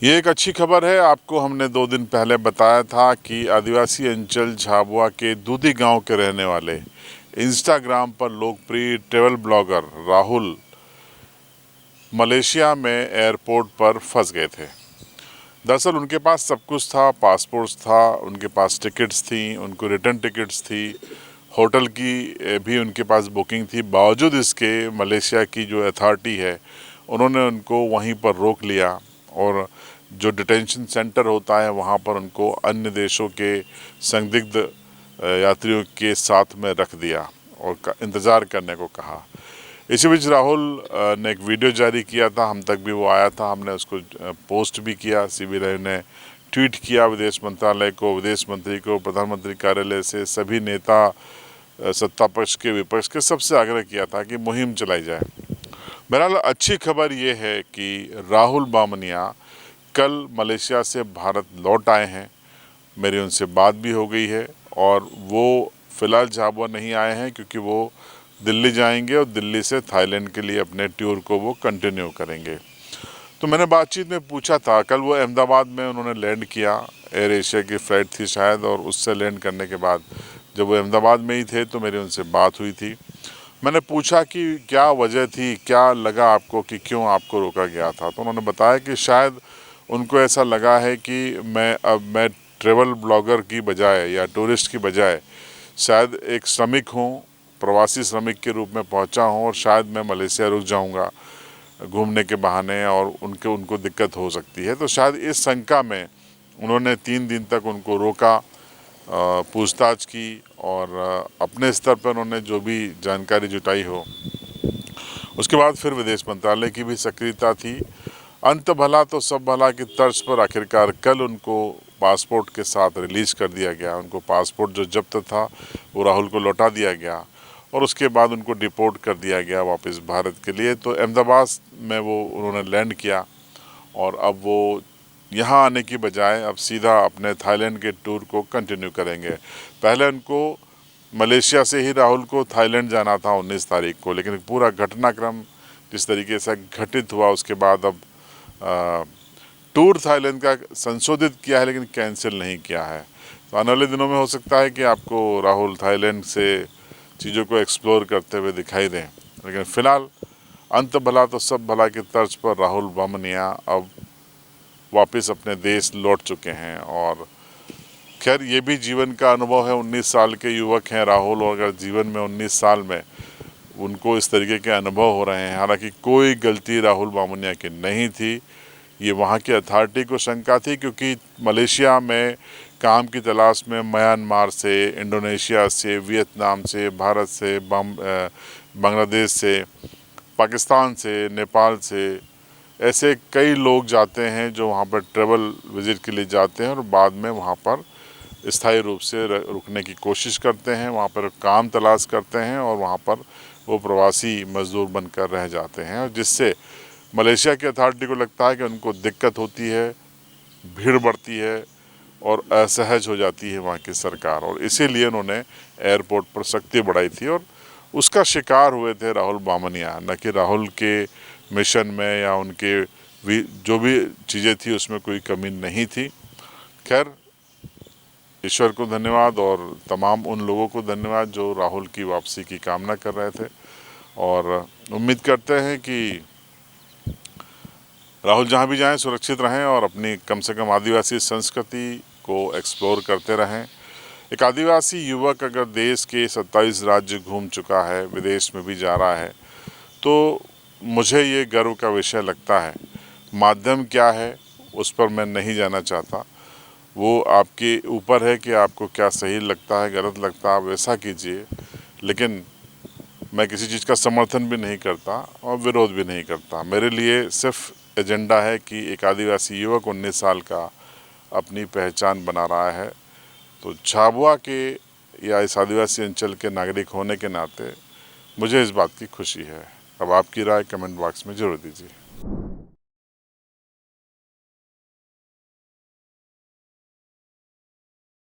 ये एक अच्छी खबर है। आपको हमने 2 दिन पहले बताया था कि आदिवासी अंचल झाबुआ के दूधी गांव के रहने वाले इंस्टाग्राम पर लोकप्रिय ट्रैवल ब्लॉगर राहुल मलेशिया में एयरपोर्ट पर फंस गए थे। दरअसल उनके पास सब कुछ था, पासपोर्ट्स था, उनके पास टिकट्स थी, उनको रिटर्न टिकट्स थी, होटल की भी उनके पास बुकिंग थी। बावजूद इसके मलेशिया की जो अथॉरिटी है उन्होंने उनको वहीं पर रोक लिया और जो डिटेंशन सेंटर होता है वहाँ पर उनको अन्य देशों के संदिग्ध यात्रियों के साथ में रख दिया और इंतज़ार करने को कहा। इसी बीच राहुल ने एक वीडियो जारी किया था, हम तक भी वो आया था, हमने उसको पोस्ट भी किया। सीबी राय ने ट्वीट किया विदेश मंत्रालय को, विदेश मंत्री को, प्रधानमंत्री कार्यालय से सभी नेता, सत्ता पक्ष के विपक्ष के, सबसे आग्रह किया था कि मुहिम चलाई जाए। बहरहाल अच्छी खबर ये है कि राहुल बामनिया कल मलेशिया से भारत लौट आए हैं। मेरी उनसे बात भी हो गई है और वो फ़िलहाल झाबुआ नहीं आए हैं क्योंकि वो दिल्ली जाएंगे और दिल्ली से थाईलैंड के लिए अपने टूर को वो कंटिन्यू करेंगे। तो मैंने बातचीत में पूछा था, कल वो अहमदाबाद में उन्होंने लैंड किया, एयर एशिया की फ़्लाइट थी शायद, और उससे लैंड करने के बाद जब वो अहमदाबाद में ही थे तो मेरी उनसे बात हुई थी। मैंने पूछा कि क्या वजह थी, क्या लगा आपको कि क्यों आपको रोका गया था। तो उन्होंने बताया कि शायद उनको ऐसा लगा है कि मैं ट्रैवल ब्लॉगर की बजाय या टूरिस्ट की बजाय शायद एक श्रमिक हूँ, प्रवासी श्रमिक के रूप में पहुँचा हूँ और शायद मैं मलेशिया रुक जाऊँगा घूमने के बहाने और उनको दिक्कत हो सकती है। तो शायद इस शंका में उन्होंने 3 दिन तक उनको रोका, पूछताछ की और अपने स्तर पर उन्होंने जो भी जानकारी जुटाई हो, उसके बाद फिर विदेश मंत्रालय की भी सक्रियता थी। अंत भला तो सब भला की तर्ज पर आखिरकार कल उनको पासपोर्ट के साथ रिलीज़ कर दिया गया। उनको पासपोर्ट जो जब्त था वो राहुल को लौटा दिया गया और उसके बाद उनको डिपोर्ट कर दिया गया वापस भारत के लिए। तो अहमदाबाद में वो उन्होंने लैंड किया और अब वो यहाँ आने की बजाय अब सीधा अपने थाईलैंड के टूर को कंटिन्यू करेंगे। पहले उनको मलेशिया से ही राहुल को थाईलैंड जाना था 19 तारीख को, लेकिन पूरा घटनाक्रम जिस तरीके से घटित हुआ उसके बाद अब टूर थाईलैंड का संशोधित किया है लेकिन कैंसिल नहीं किया है। तो आने वाले दिनों में हो सकता है कि आपको राहुल थाईलैंड से चीज़ों को एक्सप्लोर करते हुए दिखाई दें, लेकिन फ़िलहाल अंत भला तो सब भला की तर्ज पर राहुल बामनिया अब वापस अपने देश लौट चुके हैं। और खैर ये भी जीवन का अनुभव है, 19 साल के युवक हैं राहुल, और अगर जीवन में 19 साल में उनको इस तरीके के अनुभव हो रहे हैं, हालांकि कोई गलती राहुल बामनिया की नहीं थी, ये वहाँ की अथॉरिटी को शंका थी क्योंकि मलेशिया में काम की तलाश में म्यांमार से, इंडोनेशिया से, वियतनाम से, भारत से, बांग्लादेश से, पाकिस्तान से, नेपाल से, ऐसे कई लोग जाते हैं जो वहाँ पर ट्रैवल विज़िट के लिए जाते हैं और बाद में वहाँ पर स्थायी रूप से रुकने की कोशिश करते हैं, वहाँ पर काम तलाश करते हैं और वहाँ पर वो प्रवासी मज़दूर बनकर रह जाते हैं, और जिससे मलेशिया की अथॉरिटी को लगता है कि उनको दिक्कत होती है, भीड़ बढ़ती है और असहज हो जाती है वहाँ की सरकार, और इसीलिए उन्होंने एयरपोर्ट पर सख्ती बढ़ाई थी और उसका शिकार हुए थे राहुल बामनिया। न कि राहुल के मिशन में या उनके जो भी चीज़ें थी उसमें कोई कमी नहीं थी। खैर ईश्वर को धन्यवाद और तमाम उन लोगों को धन्यवाद जो राहुल की वापसी की कामना कर रहे थे, और उम्मीद करते हैं कि राहुल जहाँ भी जाएं सुरक्षित रहें और अपनी कम से कम आदिवासी संस्कृति को एक्सप्लोर करते रहें। एक आदिवासी युवक अगर देश के 27 राज्य घूम चुका है, विदेश में भी जा रहा है, तो मुझे ये गर्व का विषय लगता है। माध्यम क्या है उस पर मैं नहीं जाना चाहता, वो आपके ऊपर है कि आपको क्या सही लगता है, गलत लगता है, आप वैसा कीजिए। लेकिन मैं किसी चीज़ का समर्थन भी नहीं करता और विरोध भी नहीं करता। मेरे लिए सिर्फ एजेंडा है कि एक आदिवासी युवक 19 साल का अपनी पहचान बना रहा है, तो झाबुआ के या इस आदिवासी अंचल के नागरिक होने के नाते मुझे इस बात की खुशी है। अब आपकी राय कमेंट बॉक्स में ज़रूर दीजिए।